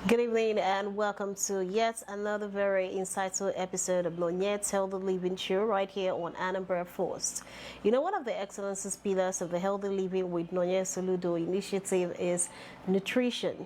Good evening and welcome to yet another very insightful episode of Nonye Healthy Living Show right here on Annenberg Force. You know, one of the excellences pillars of the Healthy Living with Nonye Soludo initiative is nutrition.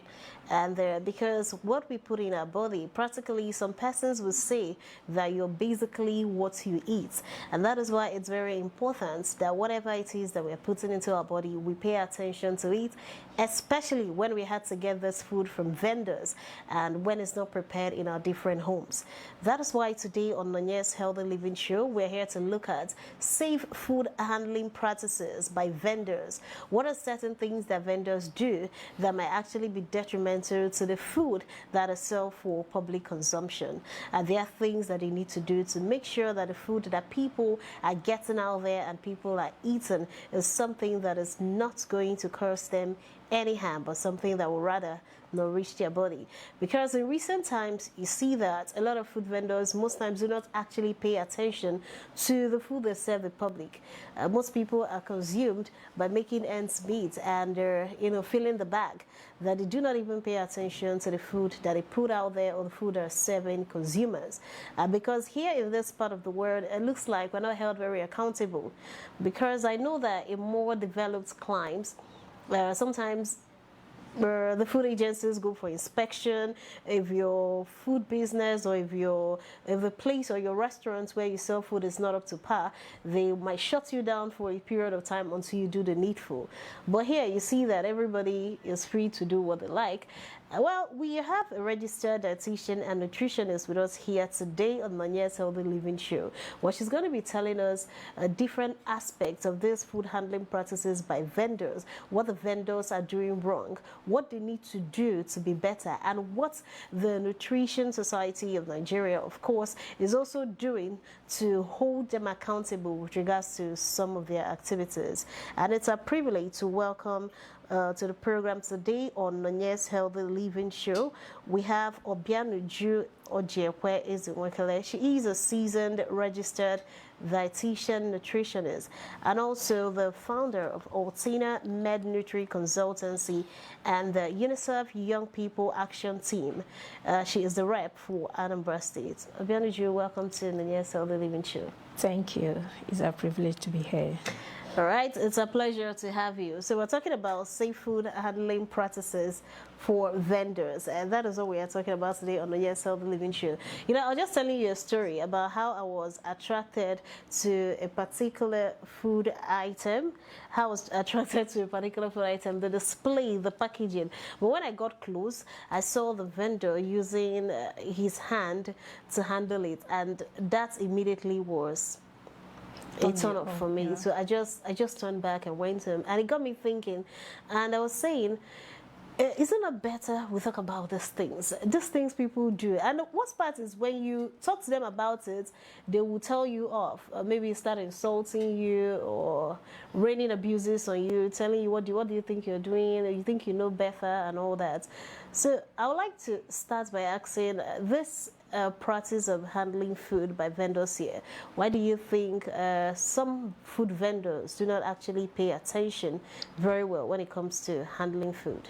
And because what we put in our body, practically some persons will say that you're basically what you eat. And that is why it's very important that whatever it is that we're putting into our body, we pay attention to it, especially when we had to get this food from vendors and when it's not prepared in our different homes. That is why today on Nonye's Healthy Living Show, we're here to look at safe food handling practices by vendors. What are certain things that vendors do that might actually be detrimental to the food that is sold for public consumption? And there are things that they need to do to make sure that the food that people are getting out there and people are eating is something that is not going to cause them any harm, but something that will rather nourish their body. Because in recent times, you see that a lot of food vendors most times do not actually pay attention to the food they serve the public. Most people are consumed by making ends meet and filling the bag, that they do not even pay attention to the food that they put out there or the food they're serving consumers. Because here in this part of the world, it looks like we're not held very accountable. Because I know that in more developed climes, sometimes the food agencies go for inspection. If your food business or if the place or your restaurant where you sell food is not up to par, they might shut you down for a period of time until you do the needful. But here you see that everybody is free to do what they like. Well, we have a registered dietitian and nutritionist with us here today on Nonye's Healthy Living Show, where she's going to be telling us different aspects of these food handling practices by vendors, what the vendors are doing wrong, what they need to do to be better, and what the Nutrition Society of Nigeria, of course, is also doing to hold them accountable with regards to some of their activities. And it's a privilege to welcome to the program today on Nonye's Healthy Living Show. We have Obianuju Ojekwe Ezenwekele. She is a seasoned registered dietitian nutritionist and also the founder of Altina Med Nutri Consultancy and the UNICEF Young People Action Team. She is the rep for Annenberg State. Obianuju, welcome to Nonye's Healthy Living Show. Thank you. It's a privilege to be here. All right, it's a pleasure to have you. So we're talking about safe food handling practices for vendors, and that is what we are talking about today on the Yes Healthy Living Show. You know, I was just telling you a story about how I was attracted to a particular food item, how I was attracted to a particular food item, the display, the packaging. But when I got close, I saw the vendor using his hand to handle it, and that immediately was a turn up for me. Yeah. So I just turned back and went to him, and it got me thinking. And I was saying, isn't it better we talk about these things people do? And the worst part is when you talk to them about it, they will tell you off, maybe start insulting you or raining abuses on you, telling you what do you think you're doing, you think you know better and all that. So I would like to start by asking this practice of handling food by vendors here. Why do you think some food vendors do not actually pay attention very well when it comes to handling food?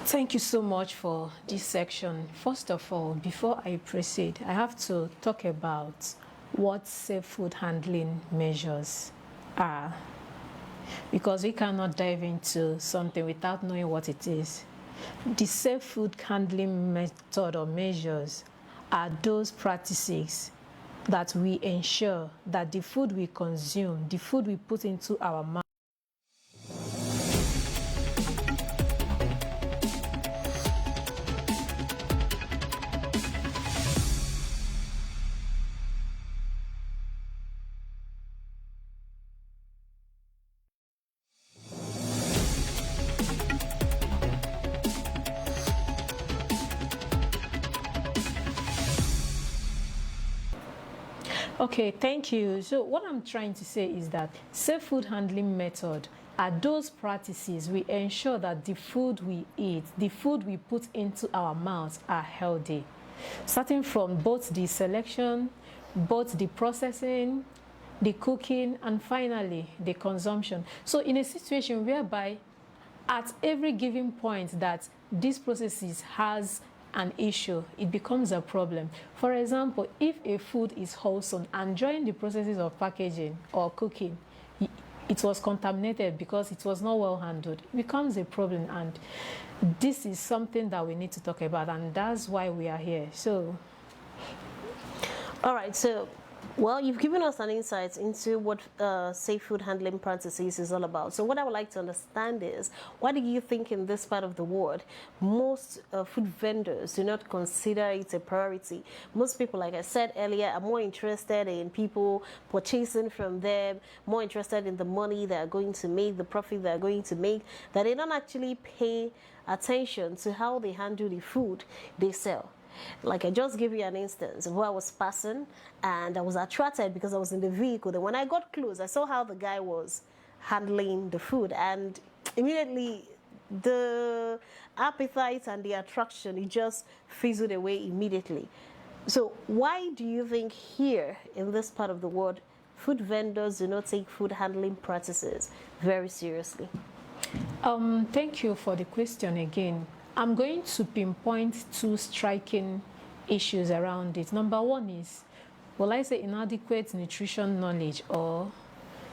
Thank you so much for this section. First of all, before I proceed, I have to talk about what safe food handling measures are, because we cannot dive into something without knowing what it is. The safe food handling method or measures are those practices that we ensure that the food we consume, the food we put into our mouth, Okay, thank you. So what I'm trying to say is that safe food handling method are those practices we ensure that the food we eat, the food we put into our mouths are healthy. Starting from both the selection, both the processing, the cooking, and finally the consumption. So in a situation whereby at every given point that these processes has an issue, it becomes a problem. For example, if a food is wholesome and during the processes of packaging or cooking, it was contaminated because it was not well handled, it becomes a problem. And this is something that we need to talk about, and that's why we are here. So, all right, so well, you've given us an insight into what safe food handling practices is all about. So what I would like to understand is, why do you think in this part of the world, most food vendors do not consider it a priority? Most people, like I said earlier, are more interested in people purchasing from them, more interested in the money they're going to make, the profit they're going to make, that they don't actually pay attention to how they handle the food they sell. Like I just give you an instance where I was passing and I was attracted because I was in the vehicle. Then when I got close, I saw how the guy was handling the food, and immediately the appetite and the attraction, it just fizzled away immediately. So why do you think here in this part of the world, food vendors do not take food handling practices very seriously? Thank you for the question again. I'm going to pinpoint two striking issues around it. Number one is, will I say inadequate nutrition knowledge, or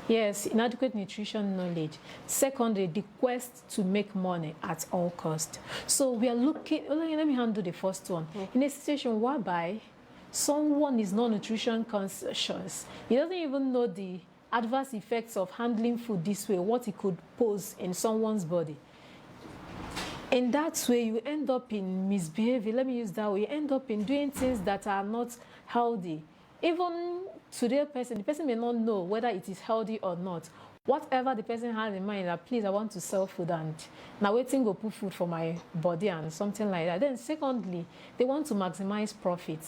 yes, inadequate nutrition knowledge. Secondly, the quest to make money at all cost. So we are looking, let me handle the first one. In a situation whereby someone is not nutrition conscious, he doesn't even know the adverse effects of handling food this way, what it could pose in someone's body. In that way, you end up in misbehavior. Let me use that way. You end up in doing things that are not healthy. Even to the person may not know whether it is healthy or not. Whatever the person has in mind, that please, I want to sell food and now waiting go put food for my body and something like that. Then secondly, they want to maximize profit.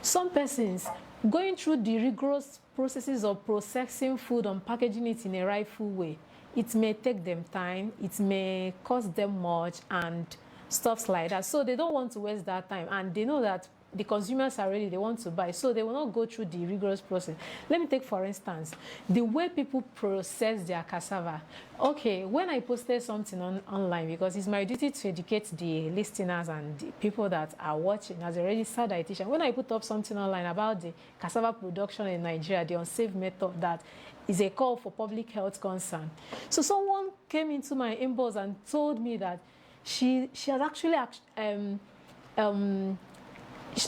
Some persons going through the rigorous processes of processing food and packaging it in a rightful way, it may take them time, it may cost them much and stuff like that. So they don't want to waste that time, and they know that the consumers are ready, they want to buy, so they will not go through the rigorous process. Let me take, for instance, the way people process their cassava. Okay, when I posted something online, because it's my duty to educate the listeners and the people that are watching as a registered dietitian, when I put up something online about the cassava production in Nigeria, the unsafe method that is a call for public health concern. So someone came into my inbox and told me that she has actually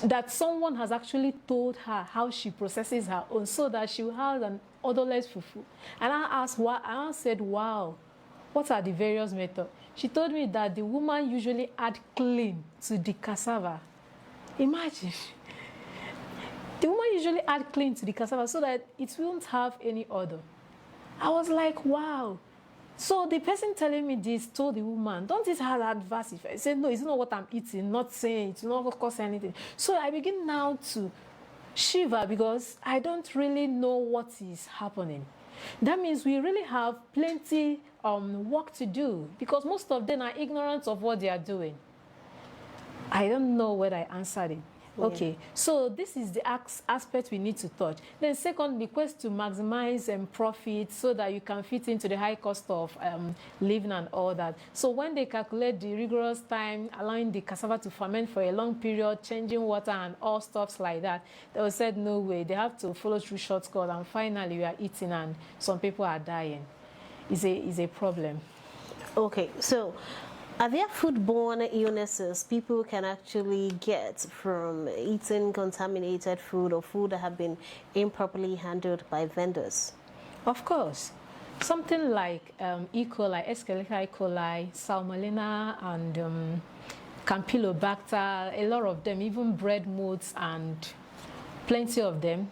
that someone has actually told her how she processes her own so that she will have an odorless fufu. And I asked why, and I said, wow, what are the various methods? She told me that the woman usually add clean to the cassava. Imagine. The woman usually add clean to the cassava so that it won't have any odor. I was like, wow. So the person telling me this told the woman, don't it have adverse effects? I said, no, it's not what I'm eating, not saying it will not cause anything. So I begin now to shiver because I don't really know what is happening. That means we really have plenty work to do because most of them are ignorant of what they are doing. I don't know whether I answered it. Okay, so this is the aspect we need to touch. Then second, the quest to maximize profit so that you can fit into the high cost of living and all that. So when they calculate the rigorous time, allowing the cassava to ferment for a long period, changing water and all stuffs like that, they will said no way. They have to follow through shortcut, and finally we are eating and some people are dying. It's a problem. Okay, so are there foodborne illnesses people can actually get from eating contaminated food or food that have been improperly handled by vendors? Of course. Something like E. coli, Escherichia coli, Salmonella, and Campylobacter, a lot of them, even bread molds, and plenty of them.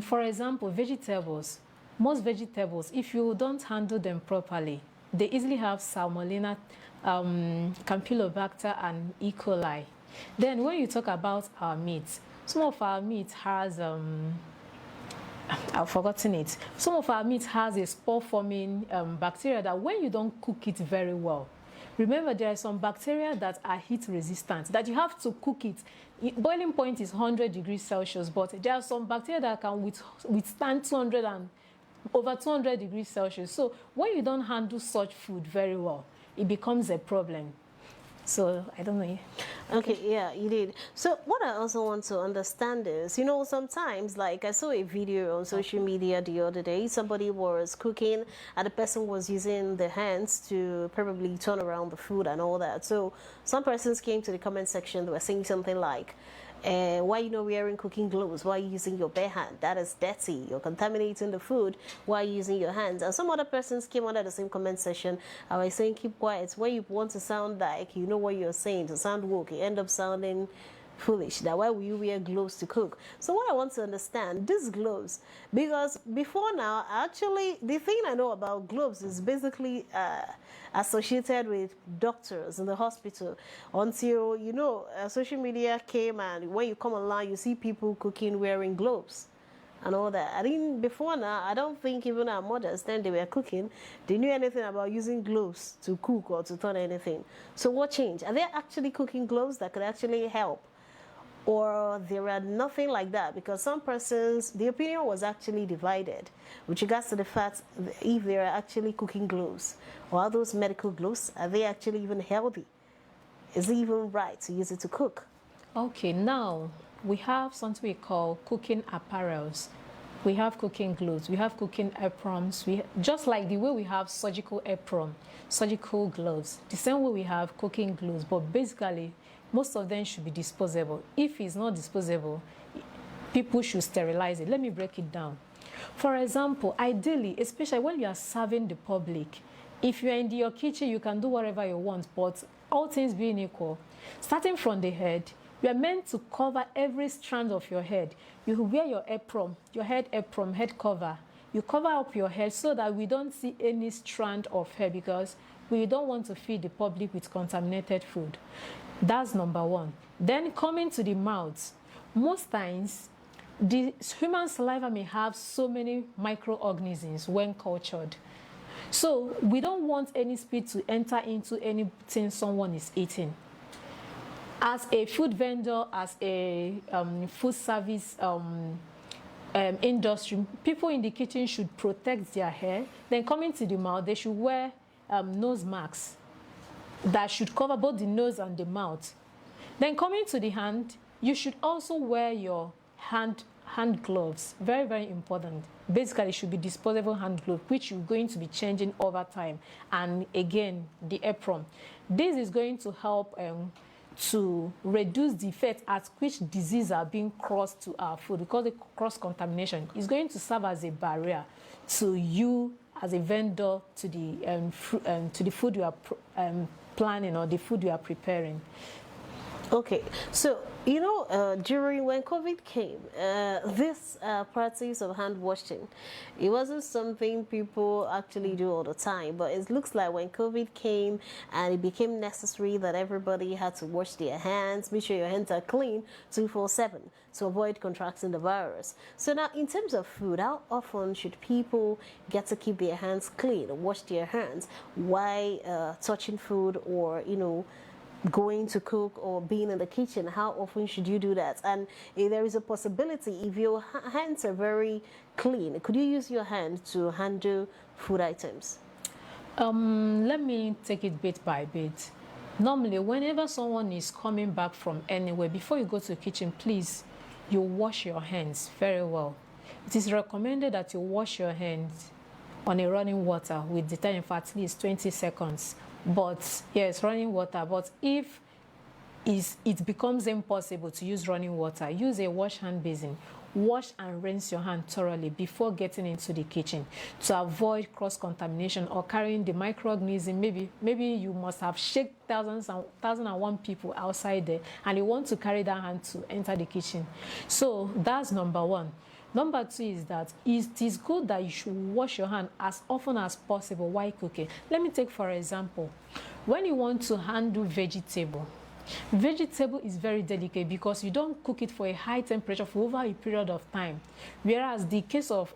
For example, vegetables. Most vegetables, if you don't handle them properly, they easily have Salmonella, Campylobacter, and E. coli. Then when you talk about our meat, some of our meat has, I've forgotten it. Some of our meat has a spore-forming bacteria that when you don't cook it very well, remember there are some bacteria that are heat resistant, that you have to cook it. Boiling point is 100 degrees Celsius, but there are some bacteria that can withstand 200 and over 200 degrees Celsius. So when you don't handle such food very well, it becomes a problem. So I don't know. Okay, yeah, you did. So what I also want to understand is, you know, sometimes, like I saw a video on social media the other day, somebody was cooking and the person was using their hands to probably turn around the food and all that. So some persons came to the comment section, they were saying something like, why you not wearing cooking gloves? Why are you using your bare hand? That is dirty. You're contaminating the food. Why are you using your hands? And some other persons came under the same comment section. I was saying, keep quiet. When you want to sound like you know what you're saying, to sound woke, you end up sounding foolish. That why will you wear gloves to cook? So what I want to understand, these gloves, because before now, actually, the thing I know about gloves is basically associated with doctors in the hospital until, you know, social media came, and when you come online, you see people cooking wearing gloves and all that. I think before now, I don't think even our mothers, then they were cooking, they knew anything about using gloves to cook or to turn anything. So what changed? Are there actually cooking gloves that could actually help? Or there are nothing like that? Because some persons, the opinion was actually divided with regards to the fact if there are actually cooking gloves, or are those medical gloves, are they actually even healthy? Is it even right to use it to cook? Okay, now we have something we call cooking apparels. We have cooking gloves, we have cooking aprons, just like the way we have surgical apron, surgical gloves, the same way we have cooking gloves, but basically most of them should be disposable. If it's not disposable, people should sterilize it. Let me break it down. For example, ideally, especially when you are serving the public, if you're in your kitchen, you can do whatever you want, but all things being equal, starting from the head, you are meant to cover every strand of your head. You wear your apron, your head apron, head cover. You cover up your head so that we don't see any strand of hair, because we don't want to feed the public with contaminated food. That's number one. Then coming to the mouth, most times the human saliva may have so many microorganisms when cultured. So we don't want any spit to enter into anything someone is eating. As a food vendor, as a food service industry, people in the kitchen should protect their hair. Then coming to the mouth, they should wear nose masks that should cover both the nose and the mouth. Then coming to the hand, you should also wear your hand gloves. Very, very important. Basically, it should be disposable hand gloves, which you're going to be changing over time. And again, the apron. This is going to help to reduce the effect at which diseases are being crossed to our food, because the cross-contamination is going to serve as a barrier to you as a vendor to the food you are planning or the food you are preparing. Okay, so you know, during when COVID came, this practice of hand washing, it wasn't something people actually do all the time. But it looks like when COVID came and it became necessary that everybody had to wash their hands, make sure your hands are clean 24/7 to avoid contracting the virus. So now, in terms of food, how often should people get to keep their hands clean, wash their hands while touching food, or you know, going to cook or being in the kitchen? How often should you do that? And if there is a possibility, if your hands are very clean, could you use your hand to handle food items? Let me take it bit by bit. Normally, whenever someone is coming back from anywhere, before you go to the kitchen, please, you wash your hands very well. It is recommended that you wash your hands on a running water with detergent for at least 20 seconds. But yes, running water. But if it becomes impossible to use running water, use a wash hand basin. Wash and rinse your hand thoroughly before getting into the kitchen to avoid cross-contamination or carrying the microorganism. Maybe you must have shaken thousands and one people outside there, and you want to carry that hand to enter the kitchen. So that's number one. Number two is that it is good that you should wash your hand as often as possible while cooking. Let me take for example, when you want to handle vegetable is very delicate because you don't cook it for a high temperature for over a period of time, whereas the case of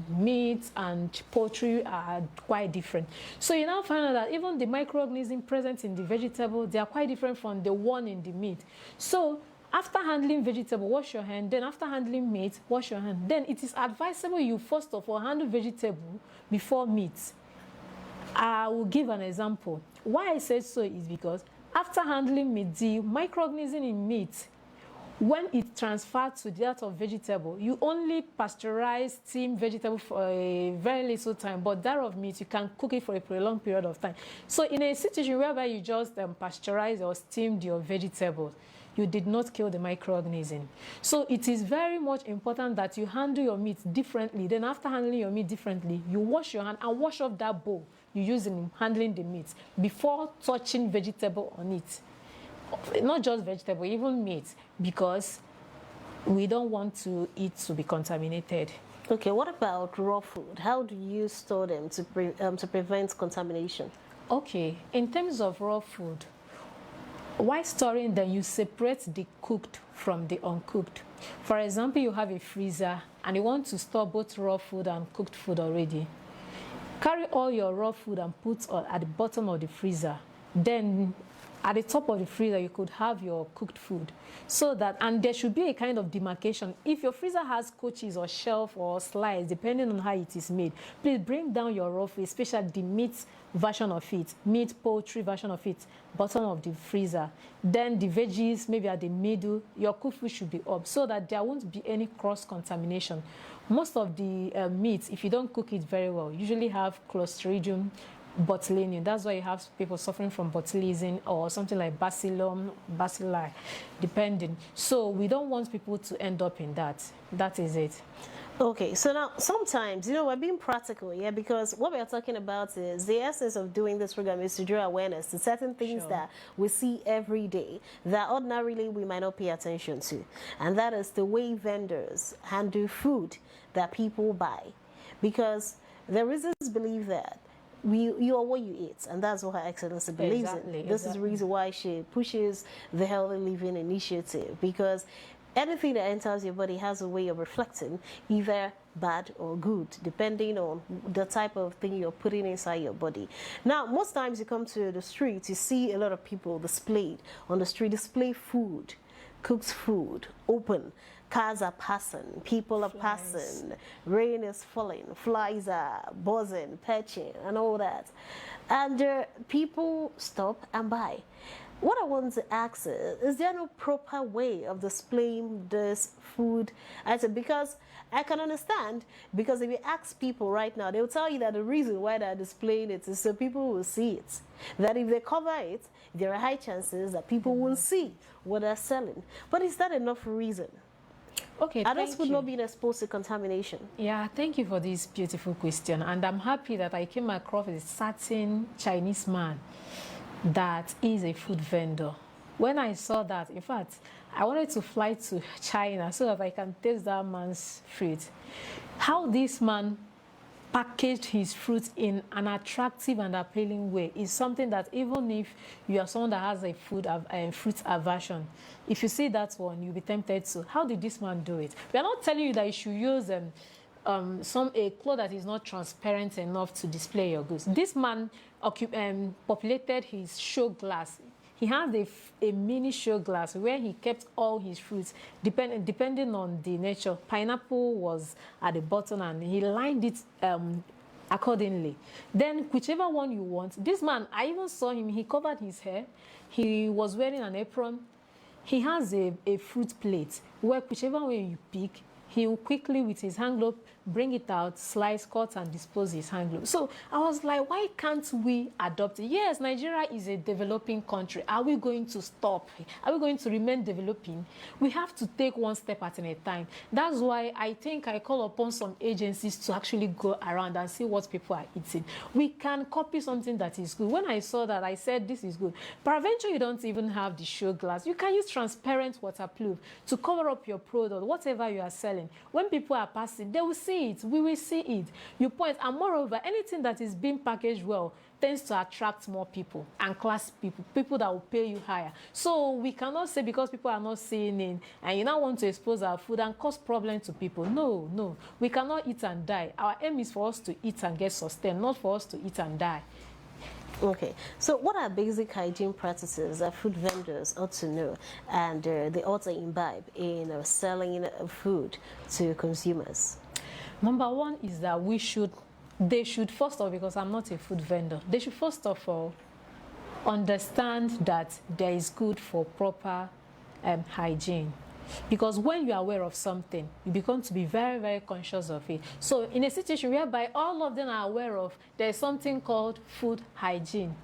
meat and poultry are quite different. So you now find out that even the microorganisms present in the vegetable, they are quite different from the one in the meat. So after handling vegetable, wash your hand. Then after handling meat, wash your hand. Then it is advisable you first of all handle vegetable before meat. I will give an example. Why I say so is because After handling meat, the microorganism in meat, when it transferred to that of vegetable, you only pasteurize steam vegetable for a very little time, but that of meat, you can cook it for a prolonged period of time. So in a situation whereby you just pasteurize or steamed your vegetables, you did not kill the microorganism. So it is very much important that you handle your meat differently. Then after handling your meat differently, you wash your hand and wash off that bowl you use in handling the meat before touching vegetable on it. Not just vegetable, even meat, because we don't want to eat to be contaminated. Okay, what about raw food? How do you store them to prevent contamination? Okay, in terms of raw food, while storing them, you separate the cooked from the uncooked. For example, you have a freezer and you want to store both raw food and cooked food already. Carry all your raw food and put at the bottom of the freezer. Then at the top of the freezer, you could have your cooked food. So that, and there should be a kind of demarcation. If your freezer has coaches or shelf or slides, depending on how it is made, please bring down your raw food, especially the meat version of it, meat, poultry version of it, bottom of the freezer. Then the veggies, maybe at the middle, your cooked food should be up so that there won't be any cross-contamination. Most of the meats, if you don't cook it very well, usually have Clostridium botulinum. That's why you have people suffering from botulism or something like bacilli, depending. So we don't want people to end up in that. That is it. Okay, so now sometimes, we're being practical, yeah, because what we're talking about is the essence of doing this program is to draw awareness to certain things that we see every day that ordinarily we might not pay attention to. And that is the way vendors handle food that people buy. Because there is this belief that you are what you eat, and that's what Her Excellency believes in. This is the reason why she pushes the Healthy Living Initiative, because anything that enters your body has a way of reflecting either bad or good, depending on the type of thing you're putting inside your body. Now, most times you come to the street, you see a lot of people displayed on the street, display food, cooked food, open. Cars are passing, people are passing, rain is falling, flies are buzzing, perching, and all that. And people stop and buy. What I want to ask is there no proper way of displaying this food item? Because I can understand, because if you ask people right now, they'll tell you that the reason why they're displaying it is so people will see it. That if they cover it, there are high chances that people will see what they're selling. But is that enough reason? Okay, are those food not being exposed to contamination? Yeah, thank you for this beautiful question. And I'm happy that I came across a certain Chinese man that is a food vendor. When I saw that, in fact, I wanted to fly to China so that I can taste that man's fruit. How this man packaged his fruit in an attractive and appealing way is something that even if you are someone that has a fruit aversion, if you see that one, you'll be tempted to. How did this man do it? We are not telling you that you should use a cloth that is not transparent enough to display your goods. This man populated his show glass. He had a mini show glass where he kept all his fruits, depending on the nature. Pineapple was at the bottom, and he lined it accordingly. Then whichever one you want. This man, I even saw him, he covered his hair. He was wearing an apron. He has a fruit plate where whichever way you pick, he will quickly, with his hand glove, bring it out, slice, cut, and dispose his hand glove. So I was like, why can't we adopt it? Yes, Nigeria is a developing country. Are we going to stop? Are we going to remain developing? We have to take one step at a time. That's why I think I call upon some agencies to actually go around and see what people are eating. We can copy something that is good. When I saw that, I said, this is good. Peradventure, you don't even have the show glass. You can use transparent waterproof to cover up your product, whatever you are selling. When people are passing, they will see it. We will see it. You point, and moreover, anything that is being packaged well tends to attract more people and class people, people that will pay you higher. So we cannot say because people are not seeing it and you now want to expose our food and cause problems to people. No. We cannot eat and die. Our aim is for us to eat and get sustained, not for us to eat and die. Okay, so what are basic hygiene practices that food vendors ought to know and they ought to imbibe in selling food to consumers? Number one is that they should first of all, because I'm not a food vendor, they should first of all understand that there is good for proper hygiene. Because when you are aware of something, you become to be very, very conscious of it. So in a situation whereby all of them are aware of, there is something called food hygiene.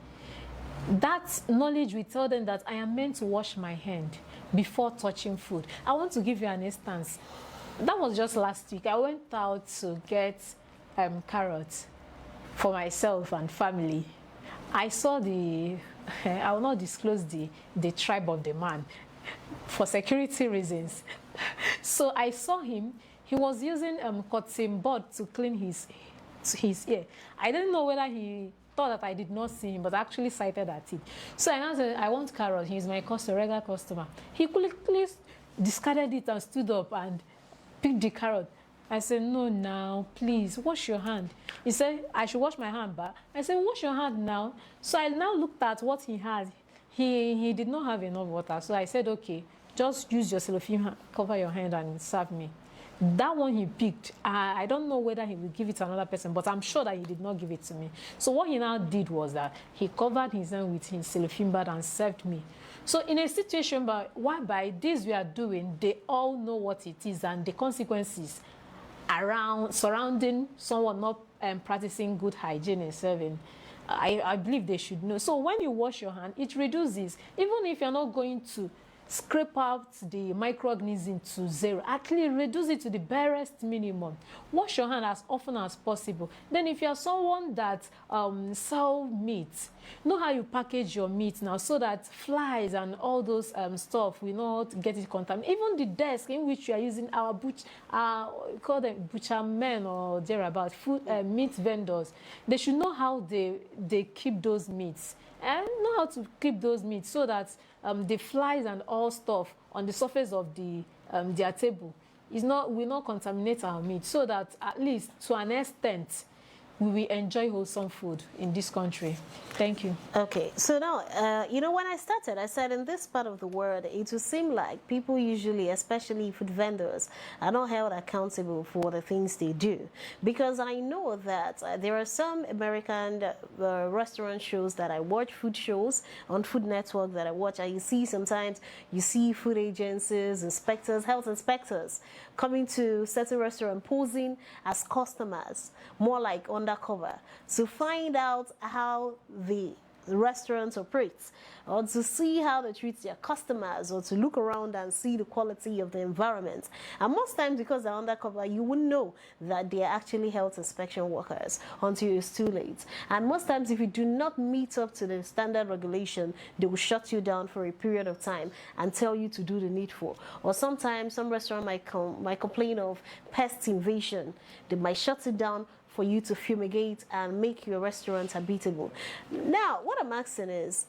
That knowledge will tell them that I am meant to wash my hand before touching food. I want to give you an instance. That was just last week. I went out to get carrots for myself and family. I saw I will not disclose the tribe of the man for security reasons. So I saw him. He was using cotton bud to clean his ear. I didn't know whether he thought that I did not see him, but actually cited at it. So I said, I want carrot. He's my regular customer. He quickly discarded it and stood up and picked the carrot. I said, no, now, please, wash your hand. He said, I should wash my hand back. I said, wash your hand now. So I now looked at what he had. He did not have enough water. So I said, okay, just use your cellophane, cover your hand and serve me. That one he picked, I don't know whether he will give it to another person, but I'm sure that he did not give it to me. So what he now did was that he covered his hand with his cellophane bag and served me. So in a situation whereby this we are doing, they all know what it is and the consequences surrounding someone not practicing good hygiene and serving. I believe they should know. So when you wash your hand, it reduces. Even if you're not going to scrape out the microorganism to zero, actually reduce it to the barest minimum. Wash your hand as often as possible. Then if you're someone that sell meat, know how you package your meat now so that flies and all those stuff will not get it contaminated. Even the desk in which you are using our call them butcher men or thereabout, meat vendors, they should know how they keep those meats and know how to keep those meats so that the flies and all stuff on the surface of their table will not contaminate our meat, so that at least to an extent we will enjoy wholesome food in this country. Thank you. Okay, so now, when I started, I said in this part of the world, it would seem like people usually, especially food vendors, are not held accountable for the things they do. Because I know that there are some American restaurant shows that I watch, food shows on Food Network that I watch, and sometimes you see food agencies, inspectors, health inspectors coming to certain restaurant posing as customers, more like undercover, to find out how the restaurant operates, or to see how they treat their customers, or to look around and see the quality of the environment. And most times, because they're undercover, you wouldn't know that they're actually health inspection workers until it's too late. And most times, if you do not meet up to the standard regulation, they will shut you down for a period of time and tell you to do the needful. Or sometimes some restaurant might complain of pest invasion. They might shut it down for you to fumigate and make your restaurant habitable. Now, what I'm asking is,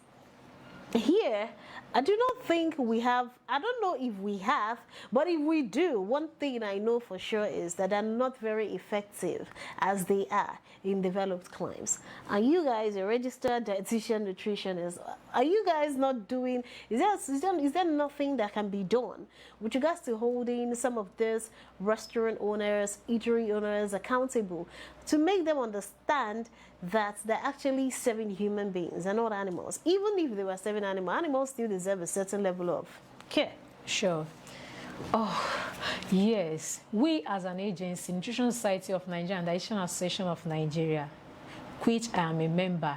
here, I do not think we have, I don't know if we have, but if we do, one thing I know for sure is that they're not very effective as they are in developed climes. Are you guys a registered dietitian, nutritionist? Are you guys not doing, is there nothing that can be done with regards to holding some of these restaurant owners, eatery owners accountable to make them understand that they're actually serving human beings and not animals? Even if they were serving animals still deserve a certain level of care. Sure. Oh, yes. We as an agency, Nutrition Society of Nigeria and Dietitian Association of Nigeria, which I am a member,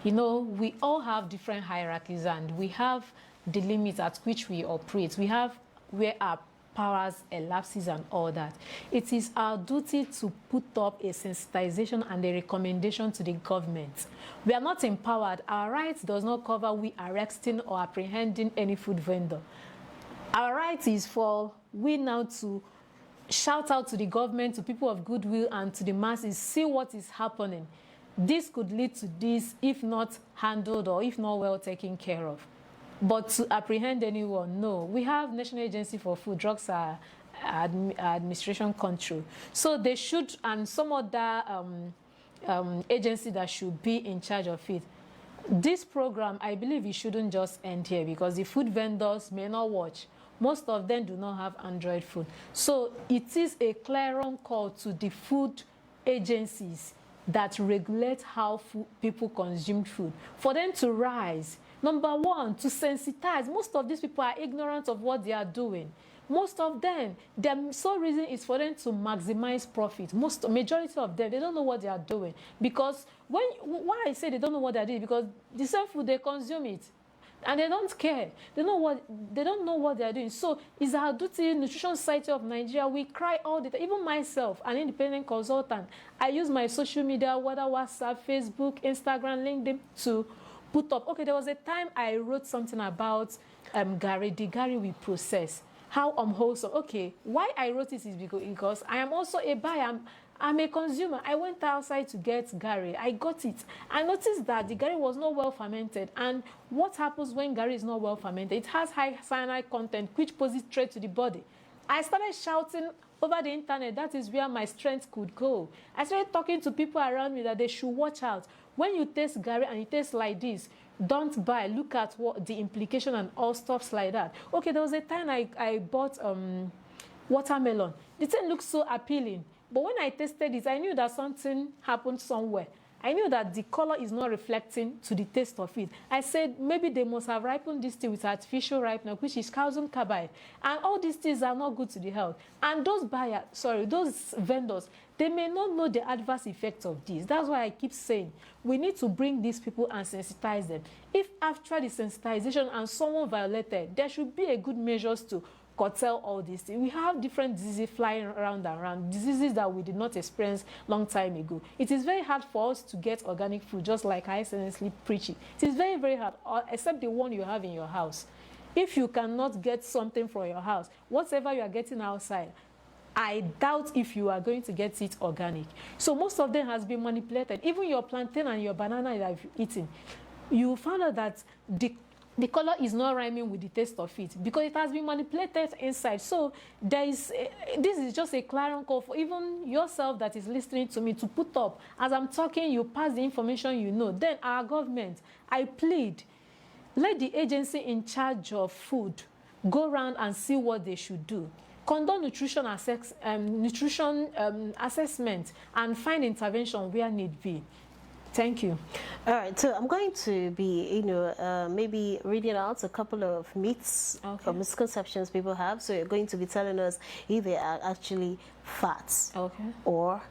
we all have different hierarchies and we have the limits at which we operate. We have where our powers elapses and all that. It is our duty to put up a sensitization and a recommendation to the government. We are not empowered. Our rights does not cover we arresting or apprehending any food vendor. Our right is for we now to shout out to the government, to people of goodwill, and to the masses, see what is happening. This could lead to this if not handled or if not well taken care of. But to apprehend anyone, no. We have National Agency for Food, Drugs Administration Control. So they should, and some other agency that should be in charge of it. This program, I believe it shouldn't just end here because the food vendors may not watch. Most of them do not have Android phone. So it is a clear call to the food agencies that regulate how people consume food, for them to rise. Number one, to sensitize. Most of these people are ignorant of what they are doing. Most of them, their sole reason is for them to maximize profit. Majority of them, they don't know what they are doing. Because why I say they don't know what they are doing, because the same food, they consume it. And they don't care. They don't know what they are doing. So it's our duty, Nutrition Society of Nigeria, we cry all the time. Even myself, an independent consultant, I use my social media, whether WhatsApp, Facebook, Instagram, LinkedIn, to put up. Okay, there was a time I wrote something about gari, the gari we process, how unwholesome. Okay, why I wrote this is because I am also a buyer. I'm a consumer. I went outside to get gari. I got it. I noticed that the gari was not well fermented. And what happens when gari is not well fermented? It has high cyanide content, which poses threat to the body. I started shouting over the internet. That is where my strength could go. I started talking to people around me that they should watch out. When you taste gari and it tastes like this, don't buy. Look at what the implication and all stuffs like that. Okay, there was a time I bought watermelon. The thing looks so appealing. But when I tasted it, I knew that something happened somewhere. I knew that the color is not reflecting to the taste of it. I said, maybe they must have ripened this tea with artificial ripener, which is calcium carbide. And all these things are not good to the health. And those vendors, they may not know the adverse effects of this. That's why I keep saying, we need to bring these people and sensitize them. If after the sensitization and someone violated, there should be a good measures to curtail all these things. We have different diseases flying around, diseases that we did not experience long time ago. It is very hard for us to get organic food, just like I essentially preach it. It is very, very hard, except the one you have in your house. If you cannot get something from your house, whatever you are getting outside, I doubt if you are going to get it organic. So most of them has been manipulated. Even your plantain and your banana that you've eaten, you found out that the color is not rhyming with the taste of it because it has been manipulated inside. So this is just a clarion call for even yourself that is listening to me to put up. As I'm talking, you pass the information you know. Then our government, I plead, let the agency in charge of food go around and see what they should do. Conduct nutrition assessment and find intervention where need be. Thank you. All right, so I'm going to be, maybe reading out a couple of myths or misconceptions people have. So you're going to be telling us if they are actually facts or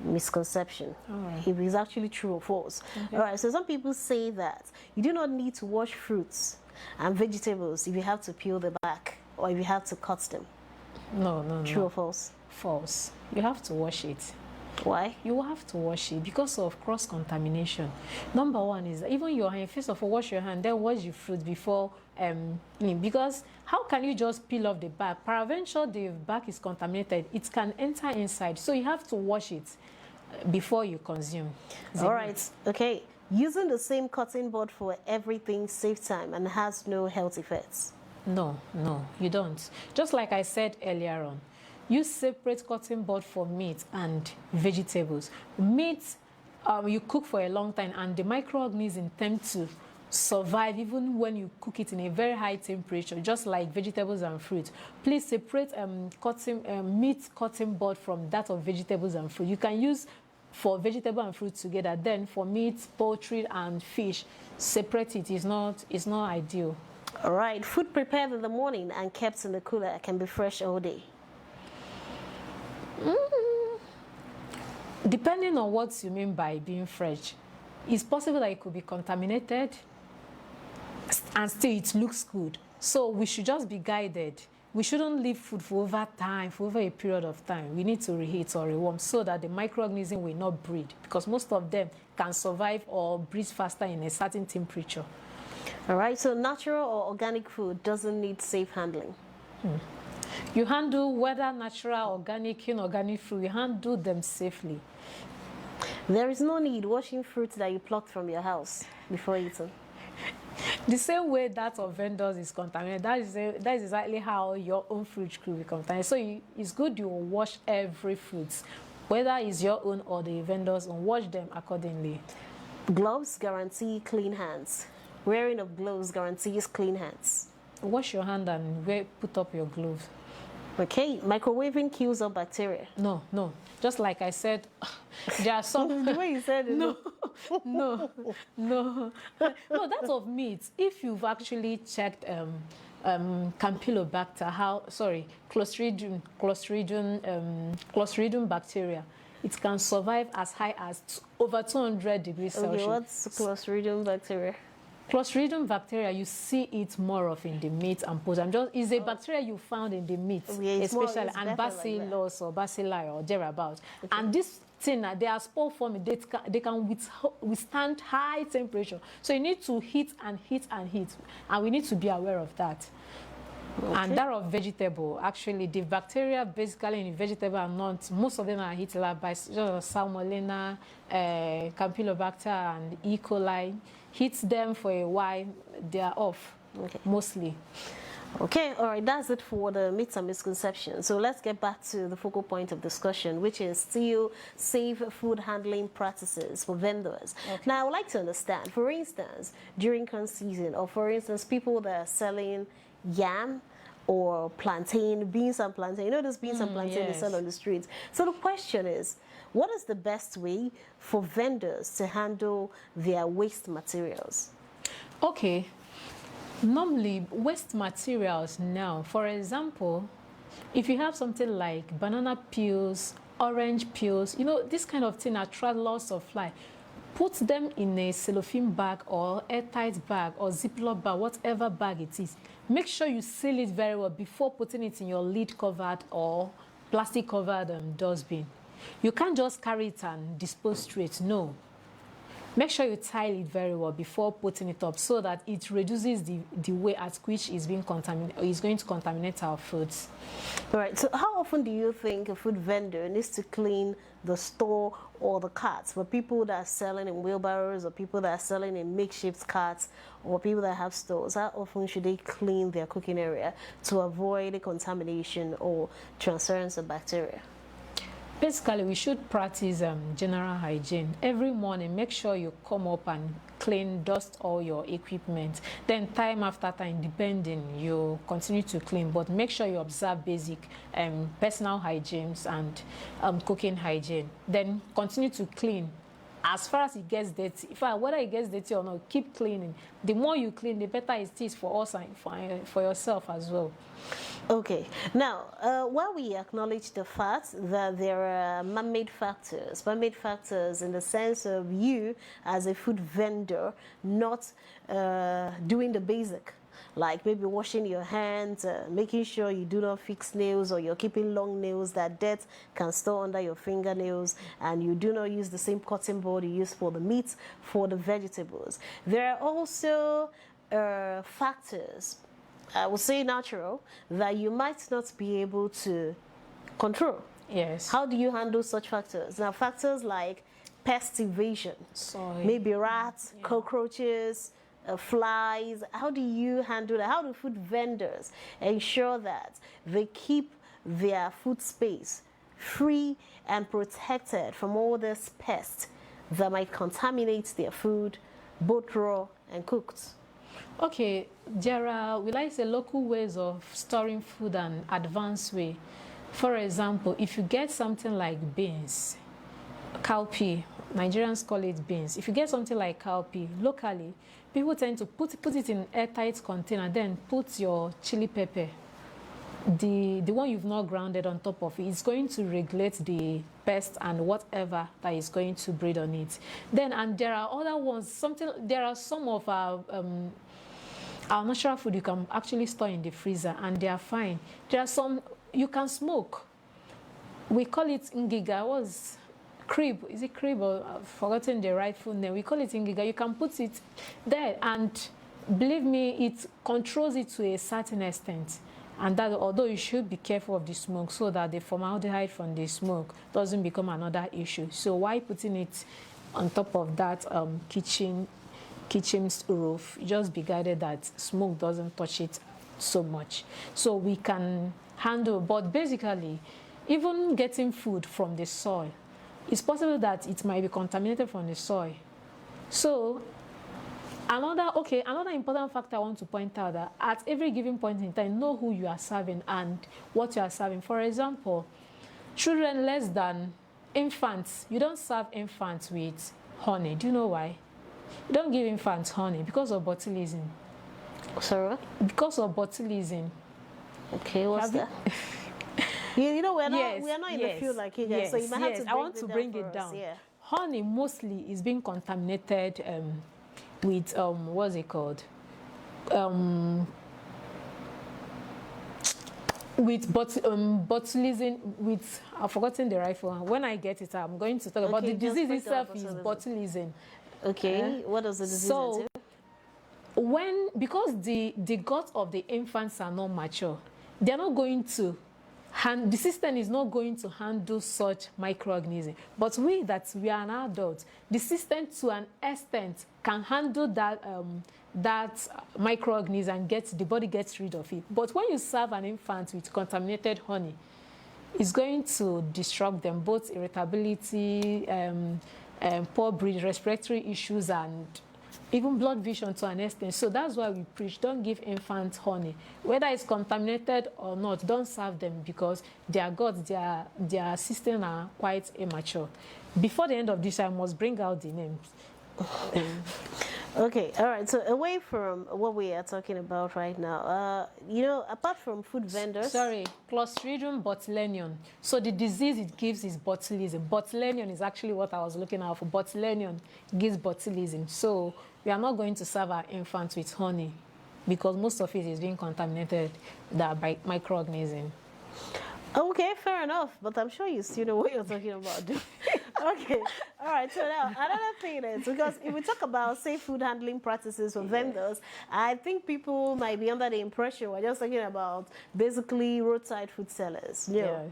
misconception. All right. If it's actually true or false. Okay. All right, so some people say that you do not need to wash fruits and vegetables if you have to peel the back or if you have to cut them. No. True or false? False. You have to wash it. Why? You have to wash it because of cross-contamination. Number one is even your hand. First of all, wash your hand, then wash your fruit before because how can you just peel off the back? Peradventure the back is contaminated. It can enter inside. So you have to wash it before you consume. All right. Okay. Using the same cutting board for everything saves time and has no health effects. No, you don't. Just like I said earlier on. Use separate cutting board for meat and vegetables. Meat, you cook for a long time and the microorganisms tend to survive even when you cook it in a very high temperature, just like vegetables and fruit. Please separate meat cutting board from that of vegetables and fruit. You can use for vegetable and fruit together. Then for meat, poultry, and fish, separate it. It's not ideal. All right. Food prepared in the morning and kept in the cooler can be fresh all day. Depending on what you mean by being fresh, it's possible that it could be contaminated and still it looks good. So we should just be guided. We shouldn't leave food for over a period of time. We need to reheat or rewarm so that the microorganism will not breed, because most of them can survive or breed faster in a certain temperature. All right, so natural or organic food doesn't need safe handling. You handle whether natural, organic, inorganic food, you handle them safely. There is no need washing fruits that you plucked from your house before eating. The same way that of vendors is contaminated, that is exactly how your own fruit could be contaminated. So it's good you wash every fruit, whether it's your own or the vendor's own, wash them accordingly. Gloves guarantee clean hands. Wearing of gloves guarantees clean hands. Wash your hand and put up your gloves. Okay, microwaving kills off bacteria. No. Just like I said There are some. The way you said it. No, no, no, no. That of meat. If you've actually checked Campylobacter, Clostridium bacteria, it can survive as high as over 200 degrees Celsius. Okay, what's Clostridium bacteria? Clostridium bacteria, you see it more of in the meat and poultry. It's a bacteria you found in the meat, especially, and bacillus or bacilli or thereabouts. Okay. And this thing, they are spore forming, they can withstand high temperature. So you need to heat and heat and heat, and we need to be aware of that. Okay. And that of vegetable, actually, the bacteria basically in vegetable are not, most of them are eaten by Salmonella, Campylobacter, and E. coli. Heat them for a while, they are off, mostly. Okay, all right, that's it for the myths and misconceptions. So let's get back to the focal point of discussion, which is still safe food handling practices for vendors. Okay. Now, I would like to understand, for instance, during current season, or for instance, people that are selling yam or plantain, beans and plantain. You know those beans and plantain they sell on the streets. So the question is, what is the best way for vendors to handle their waste materials? Okay. Normally, waste materials now, for example, if you have something like banana peels, orange peels, you know, this kind of thing attract lots of fly. Put them in a cellophane bag or airtight bag or Ziploc bag, whatever bag it is. Make sure you seal it very well before putting it in your lid-covered or plastic-covered dustbin. You can't just carry it and dispose straight, no. Make sure you tie it very well before putting it up so that it reduces the way at which it's being contaminated, is going to contaminate our foods. All right, so how often do you think a food vendor needs to clean the store or the carts? For people that are selling in wheelbarrows, or people that are selling in makeshift carts, or people that have stores, how often should they clean their cooking area to avoid contamination or transference of bacteria? Basically, we should practice general hygiene. Every morning, make sure you come up and clean, dust all your equipment. Then time after time, depending, you continue to clean. But make sure you observe basic personal hygiene and cooking hygiene. Then continue to clean. As far as it gets dirty, whether it gets dirty or not, keep cleaning. The more you clean, the better it is for us and for yourself as well. Okay. Now, while we acknowledge the fact that there are man-made factors in the sense of you as a food vendor not doing the basic, like maybe washing your hands, making sure you do not fix nails, or you're keeping long nails that dirt can store under your fingernails, and you do not use the same cutting board you use for the meat, for the vegetables. There are also factors, I would say natural, that you might not be able to control. Yes. How do you handle such factors? Now, factors like pest evasion, maybe rats, cockroaches, flies. How do you handle that? How do food vendors ensure that they keep their food space free and protected from all this pests that might contaminate their food, both raw and cooked? Okay, there are, will I say, local ways of storing food and advanced way. For example, if you get something like beans, cowpea, Nigerians call it beans. If you get something like cowpea, locally, people tend to put it in airtight container, then put your chili pepper, the one you've not grounded, on top of it. It's going to regulate the pest and whatever that is going to breed on it. Then, and there are other ones, there are some of our natural food you can actually store in the freezer, and they are fine. There are some you can smoke. We call it ngiga. Was crib? Is it crib, or I've forgotten the rightful name? We call it ngiga. You can put it there, and believe me, it controls it to a certain extent. And that, although you should be careful of the smoke so that the formaldehyde from the smoke doesn't become another issue. So why putting it on top of that kitchen's roof? Just be guided that smoke doesn't touch it so much. So we can handle, but basically, even getting food from the soil, it's possible that it might be contaminated from the soil. So another important factor I want to point out, that at every given point in time, know who you are serving and what you are serving. For example, children less than infants, you don't serve infants with honey. Do you know why? You don't give infants honey because of botulism. Sorry? Because of botulism. Okay, what's that? You know, we're not in the field like you guys, yes, so you might have to I want to bring it down. Yeah. Honey mostly is being contaminated with what's it called? With botulism, with I've forgotten the right one. When I get it, I'm going to talk about the disease itself is botulism. Okay, what does the disease entail? Because the gut of the infants are not mature, they're not going to the system is not going to handle such microorganisms. But we are an adult, the system to an extent can handle that microorganism and the body gets rid of it. But when you serve an infant with contaminated honey, it's going to disrupt them, both irritability, poor breathing, respiratory issues, and even blood vision to an extent. So that's why we preach, don't give infants honey. Whether it's contaminated or not, don't serve them because their guts, their system are quite immature. Before the end of this, I must bring out the names. Okay, all right. So away from what we are talking about right now, you know, apart from food vendors... Sorry, Clostridium botulinum. So the disease it gives is botulism. Botulinum is actually what I was looking out for. Botulinum gives botulism. So we are not going to serve our infants with honey because most of it is being contaminated by microorganisms. Okay, fair enough, but I'm sure you still know what you're talking about. Okay, all right. So now another thing is, because if we talk about safe food handling practices for vendors, I think people might be under the impression we're just talking about basically roadside food sellers. No.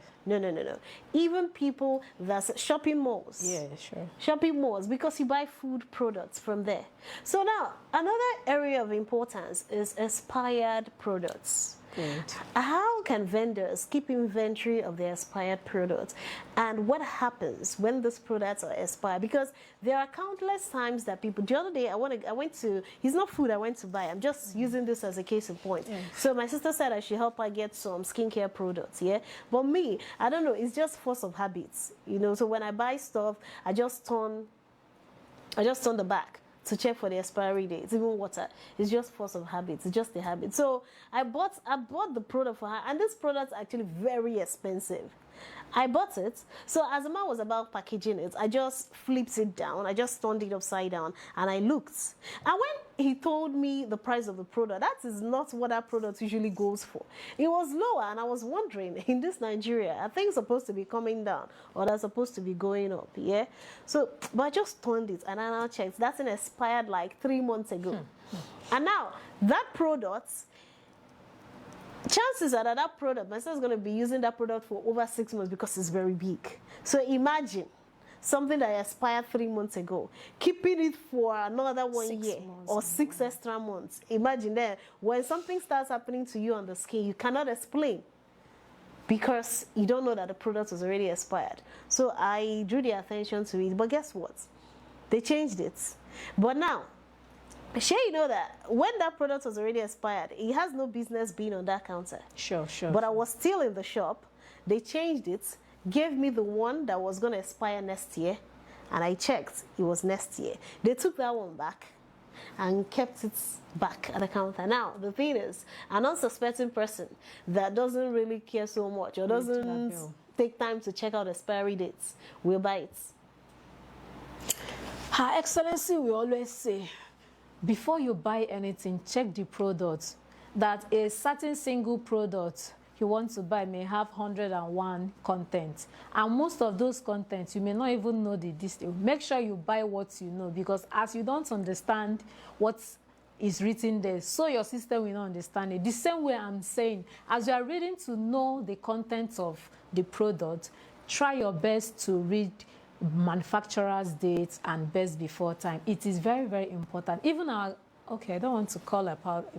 Even people that's shopping malls. Yeah, sure. Shopping malls, because you buy food products from there. So now another area of importance is expired products. Good. How can vendors keep inventory of their expired products, and what happens when those products are expired? Because there are countless times that people. The other day, I went to. It's not food I went to buy. I'm just using this as a case in point. Yeah. So my sister said I should help her get some skincare products. Yeah, but me, I don't know. It's just force of habits, you know. So when I buy stuff, I just turn the back to check for the expiry dates, even water. It's just force of habit. It's just a habit. So I bought the product for her, and this product is actually very expensive. I bought it. So as the man was about packaging it, I just flipped it down. I just turned it upside down and I looked. And when he told me the price of the product, that is not what that product usually goes for. It was lower, and I was wondering, in this Nigeria, are things supposed to be coming down or they're supposed to be going up? Yeah. So, but I just turned it and I now checked. That's an expired like 3 months ago. And now that product, chances are that product, my sister's going to be using that product for over 6 months because it's very big. So imagine something that expired 3 months ago, keeping it for another 1 year or 6 extra months. Imagine that when something starts happening to you on the skin, you cannot explain because you don't know that the product was already expired. So I drew the attention to it, but guess what? They changed it. But now, sure, you know that when that product was already expired, it has no business being on that counter. Sure. But I was still in the shop. They changed it, gave me the one that was going to expire next year, and I checked. It was next year. They took that one back and kept it back at the counter. Now, the thing is, an unsuspecting person that doesn't really care so much or doesn't take time to check out expiry dates will buy it. Her Excellency will always say, before you buy anything, check the product. That a certain single product you want to buy may have 101 contents. And most of those contents, you may not even know the distance. Make sure you buy what you know, because as you don't understand what is written there, so your system will not understand it. The same way I'm saying, as you are reading to know the contents of the product, try your best to read manufacturer's dates and best before time. It is very, very important. Even I don't want to call about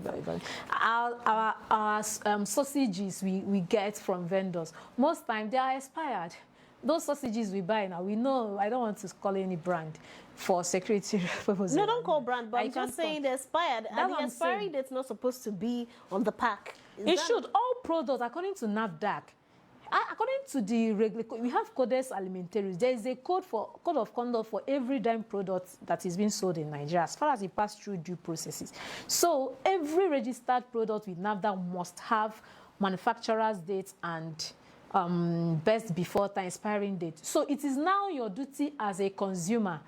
our sausages we get from vendors. Most times they are expired. Those sausages we buy now, we know, I don't want to call any brand for security purposes. No, don't call brand, but I'm just saying they're expired. And the expiry date's not supposed to be on the pack. It should. All products, according to NAFDAC, According to the regular, we have codes alimentarius. There is a code of conduct for every dime product that is being sold in Nigeria, as far as it passes through due processes. So every registered product with NAFDAC must have manufacturer's date and best before time expiring date. So it is now your duty as a consumer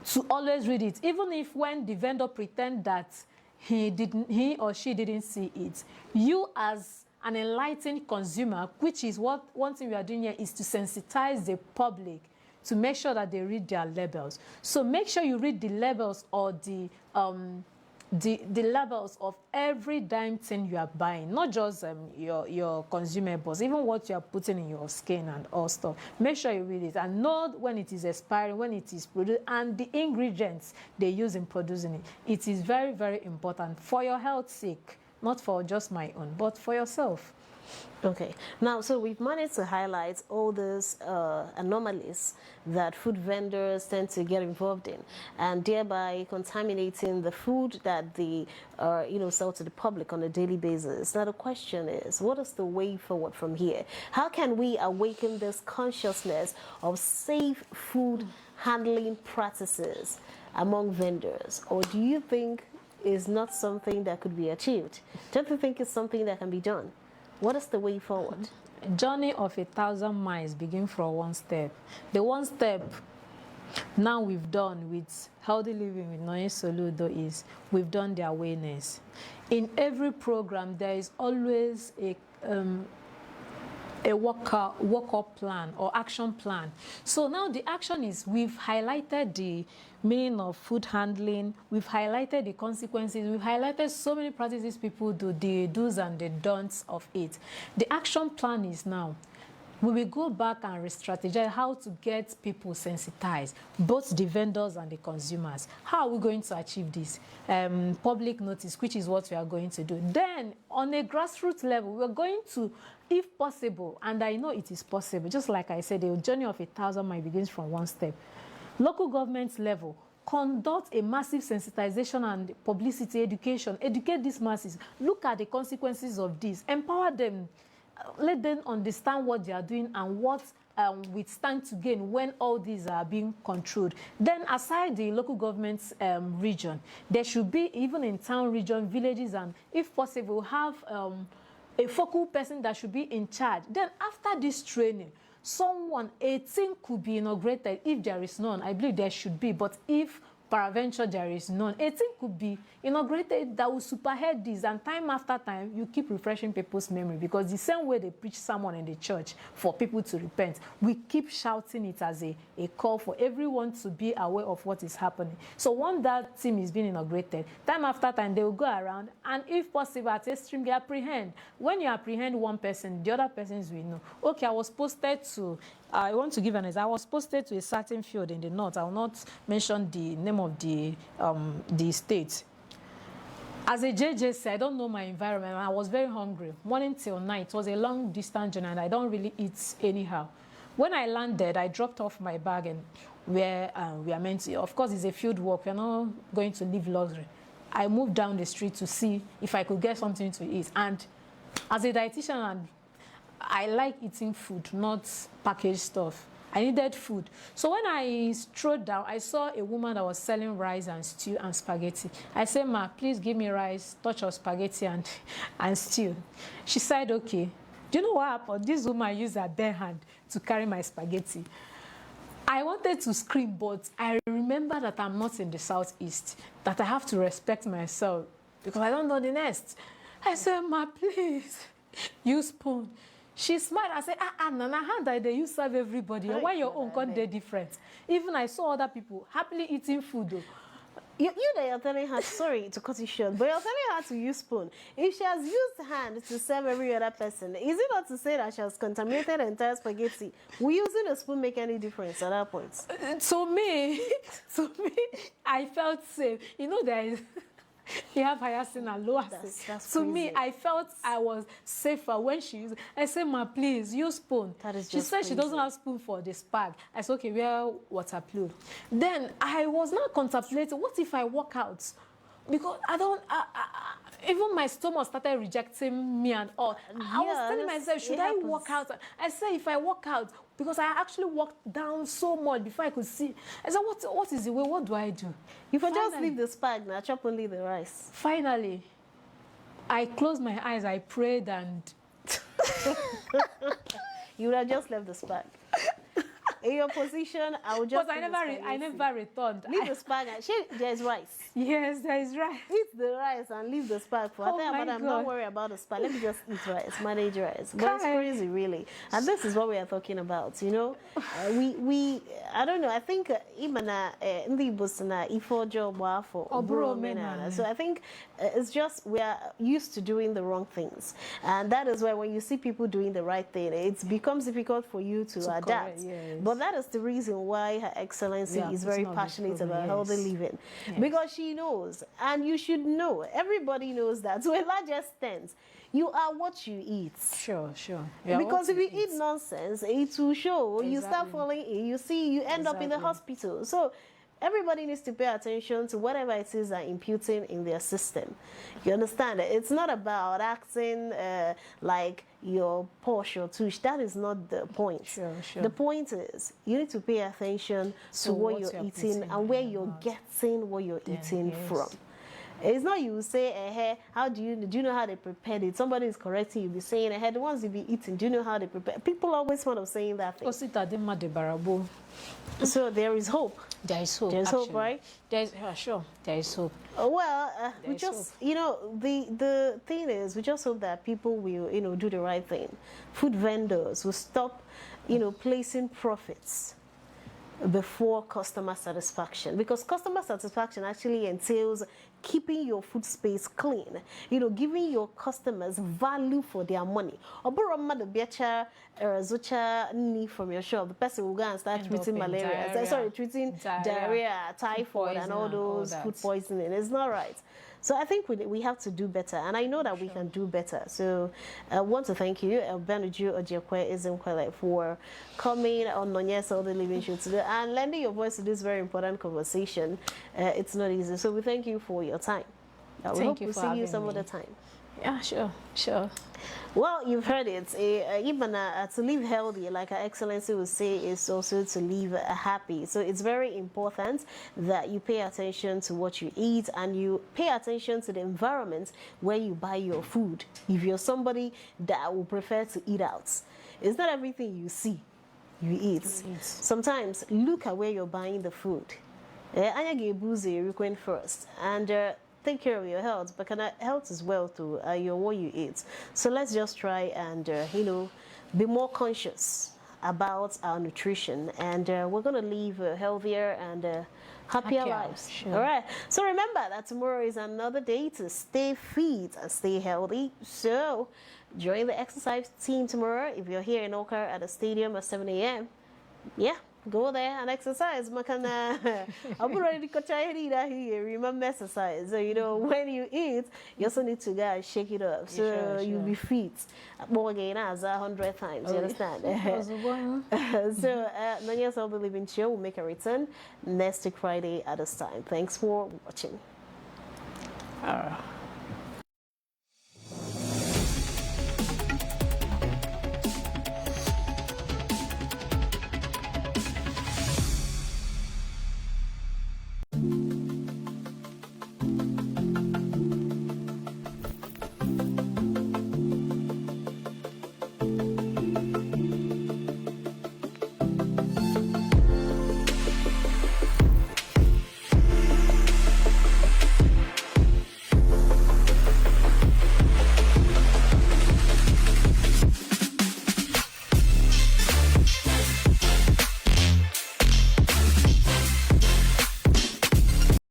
to always read it, even if when the vendor pretend that he or she didn't see it. You as an enlightened consumer, which is what one thing we are doing here, is to sensitize the public to make sure that they read their labels. So make sure you read the labels or the labels of every dime thing you are buying, not just your consumables, even what you are putting in your skin and all stuff. Make sure you read it and know when it is expiring, when it is produced, and the ingredients they use in producing it. It is very, very important for your health's sake, not for just my own, but for yourself. Okay, now, so we've managed to highlight all these anomalies that food vendors tend to get involved in, and thereby contaminating the food that they sell to the public on a daily basis. Now, the question is, what is the way forward from here? How can we awaken this consciousness of safe food handling practices among vendors? Or do you think is not something that could be achieved? Don't you think it's something that can be done? What is the way forward? Journey of 1,000 miles begin from one step. The one step now we've done with Healthy Living with Nonye Soludo is we've done the awareness. In every program, there is always a work-up plan or action plan. So now the action is we've highlighted the meaning of food handling, we've highlighted the consequences, we've highlighted so many practices people do, the do's and the don'ts of it. The action plan is now we will go back and re-strategize how to get people sensitized, both the vendors and the consumers. How are we going to achieve this? Public notice, which is what we are going to do. Then, on a grassroots level, we're going to, if possible, and I know it is possible, just like I said, the journey of 1,000 miles begins from one step. Local government level, conduct a massive sensitization and publicity education. Educate these masses. Look at the consequences of this. Empower them. Let them understand what they are doing and what we stand to gain when all these are being controlled. Then aside the local government's region, there should be, even in town, region, villages, and if possible, have a focal person that should be in charge. Then after this training, a team could be inaugurated. If there is none, I believe there should be, but if peradventure there is none, a team could be inaugurated that will superhead this, and time after time you keep refreshing people's memory, because the same way they preach someone in the church for people to repent, we keep shouting it as a call for everyone to be aware of what is happening. So once that team is being inaugurated, time after time they will go around and, if possible, at extreme, they apprehend. When you apprehend one person, the other persons will know. Okay, I want to give an example. I was posted to a certain field in the north. I will not mention the name of the state. As a JJC, I don't know my environment. I was very hungry, morning till night. It was a long distance journey, and I don't really eat anyhow. When I landed, I dropped off my bag and where we are meant to. Of course, it's a field work. We're not going to live luxury. I moved down the street to see if I could get something to eat. And as a dietitian, and I like eating food, not packaged stuff. I needed food. So when I strode down, I saw a woman that was selling rice and stew and spaghetti. I said, "Ma, please give me rice, touch of spaghetti and stew." She said, "Okay." Do you know what happened? This woman used her bare hand to carry my spaghetti. I wanted to scream, but I remember that I'm not in the southeast, that I have to respect myself because I don't know the next. I said, "Ma, please, use spoon." She smiled. I said, Nana, how did you serve everybody? And why your own can't be different? Even I saw other people happily eating food, though. You're telling her, sorry to cut you short, but you're telling her to use spoon. If she has used hand to serve every other person, is it not to say that she has contaminated the entire spaghetti? Will using a spoon make any difference at that point? To me, I felt safe. You know, there is... You have higher sin and lower sin. To me, I felt I was safer when she used it. I said, "Ma, please, use spoon." She said crazy. She doesn't have spoon for the spag. I said, "Okay, where water plug?" Then I was now contemplating, what if I walk out? because I don't. Even my stomach started rejecting me and all. I was telling myself, should I walk out? I said, if I walk out, because I actually walked down so much before I could see. I said, what is the way? What do I do? You can just leave the spag now, chop only the rice. Finally, I closed my eyes, I prayed, and you would have just left the spag. In your position, I would just. But I never returned. Leave the spag. There's rice. Yes, there is rice. Eat the rice and leave the spag for. Oh I'm not worried about the spag. Let me just eat rice, manage rice. But it's crazy, really. And this is what we are talking about. You know, I don't know. I think even in the busna ifo job for so I think it's just we are used to doing the wrong things, and that is why when you see people doing the right thing, it becomes difficult for you to adapt. Correct, yes. But that is the reason why Her Excellency is very passionate about healthy living, because she knows, and you should know. Everybody knows that to a large extent. You are what you eat. Sure. Because if you eat nonsense, it will show. Exactly. You start falling ill. You end up in the hospital. So everybody needs to pay attention to whatever it is they're imputing in their system. You understand? It's not about acting like you're posh or tush. That is not the point. Sure. The point is you need to pay attention to what you're eating and where you're getting what you're eating from. It's not you say, how do you know how they prepared it? Somebody is correcting you, be saying, the ones you be eating, do you know how they prepare? People always fond of saying that thing. So there is hope. There is hope. There's hope, right? Sure. There is hope. Well, we just, the thing is, we just hope that people will, do the right thing. Food vendors will stop, placing profits before customer satisfaction, because customer satisfaction actually entails keeping your food space clean, giving your customers value for their money. From your shop, the person will go and start treating malaria, treating diarrhea, typhoid, and all those food poisoning. It's not right. So I think we have to do better, and I know that we can do better. So I want to thank you, Benuju Ojekwe Izemkwele, for coming on Nonye's Healthy Living Show today and lending your voice to this very important conversation. It's not easy. So we thank you for your time. We hope we'll see you some other time. Yeah, sure. Well, you've heard it. Even to live healthy, like Her Excellency would say, is also to live happy. So it's very important that you pay attention to what you eat and you pay attention to the environment where you buy your food. If you're somebody that will prefer to eat out, it's not everything you see you eat. Sometimes look at where you're buying the food. Anya get first and take care of your health, but health is wealth too. What you eat. So let's just try and be more conscious about our nutrition, and we're gonna live healthier and happier lives. Sure. All right. So remember that tomorrow is another day to stay fit and stay healthy. So join the exercise team tomorrow. If you're here in Oka at the stadium at 7 a.m. Yeah. Go there and exercise. I'm already remember exercise. So when you eat, you also need to go and shake it up. So you'll be fit. More again as 100 times. You understand? So Nonye's Healthy Living Show will make a return next week Friday at this time. Thanks for watching.